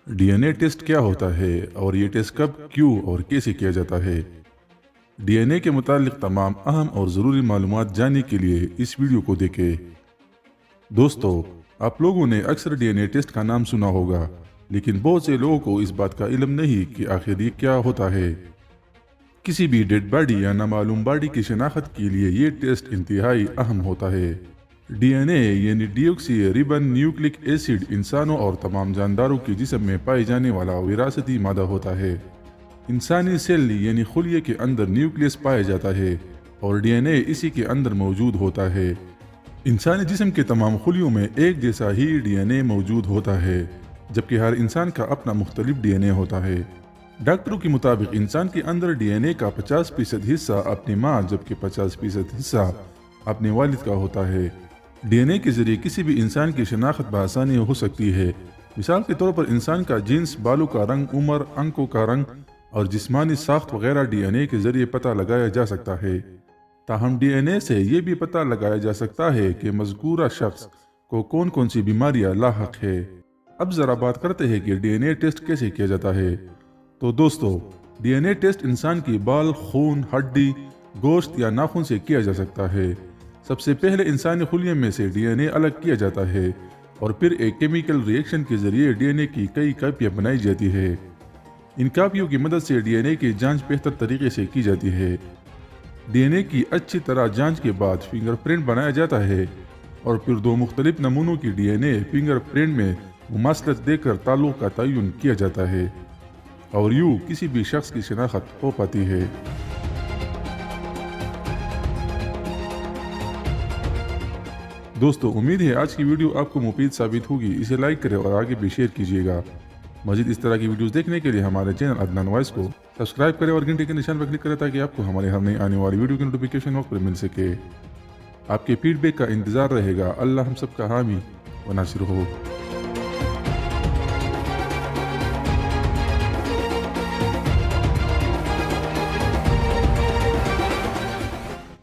DNA test क्या होता है और ये टेस्ट कब, क्यों और कैसे किया जाता है। डीएनए के मुतालिक तमाम अहम और ज़रूरी मालूमात जानने के लिए इस वीडियो को देखें। दोस्तों, आप लोगों ने अक्सर डीएनए टेस्ट का नाम सुना होगा, लेकिन बहुत से लोगों को इस बात का इल्म नहीं कि आखिर ये क्या होता है। किसी भी डेड बॉडी या नामालूम बॉडी की शनाख्त के लिए ये टेस्ट इंतहाई अहम होता है। डीएनए यानी डीऑक्सी रिबन न्यूक्लिक एसिड इंसानों और तमाम जानदारों के जिस्म में पाए जाने वाला विरासती मादा होता है। इंसानी सेल यानी खुलिये के अंदर न्यूक्लियस पाया जाता है और डीएनए इसी के अंदर मौजूद होता है। इंसानी जिस्म के तमाम खुलियों में एक जैसा ही डीएनए मौजूद होता है, जबकि हर इंसान का अपना मुख्तलिफ डीएनए होता है। डॉक्टरों के मुताबिक इंसान के अंदर डीएनए का 50% हिस्सा अपनी माँ जबकि 50% हिस्सा अपने वालिद का होता है। डीएनए के जरिए किसी भी इंसान की शनाख्त बआसानी हो सकती है। मिसाल के तौर पर इंसान का जिन्स, बालों का रंग, उम्र, आंखों का रंग और जिस्मानी साख्त वगैरह डीएनए के जरिए पता लगाया जा सकता है। ताहम डीएनए से ये भी पता लगाया जा सकता है कि मज़कूरा शख्स को कौन कौन सी बीमारियां लाहक है। अब जरा बात करते हैं कि डीएनए टेस्ट कैसे किया जाता है। तो दोस्तों, डीएनए टेस्ट इंसान की बाल, खून, हड्डी, गोश्त या नाखून से किया जा सकता है। सबसे पहले इंसानी खुलिये में से डीएनए अलग किया जाता है और फिर एक केमिकल रिएक्शन के जरिए डीएनए की कई कापियां बनाई जाती है। इन कापियों की मदद से डीएनए की जांच बेहतर तरीके से की जाती है। डीएनए की अच्छी तरह जांच के बाद फिंगरप्रिंट बनाया जाता है और फिर दो मुख्तलिफ नमूनों की डीएनए फिंगरप्रिंट में मुमासलत देकर ताल्लुक का तयन किया जाता है और यूं किसी भी शख्स की शनाख्त हो पाती है। दोस्तों, उम्मीद है आज की वीडियो आपको मुफीद साबित होगी। इसे लाइक करें और आगे भी शेयर कीजिएगा। मज़ीद इस तरह की वीडियोस देखने के लिए हमारे चैनल अदनान वॉइस को सब्सक्राइब करें और घंटे के निशान पर क्लिक करें ताकि आपको हमारे हर नई आने वाली वीडियो की नोटिफिकेशन वक्त पर मिल सके। आपके फीडबैक का इंतज़ार रहेगा। अल्लाह हम सब का हामी व नासिर हो।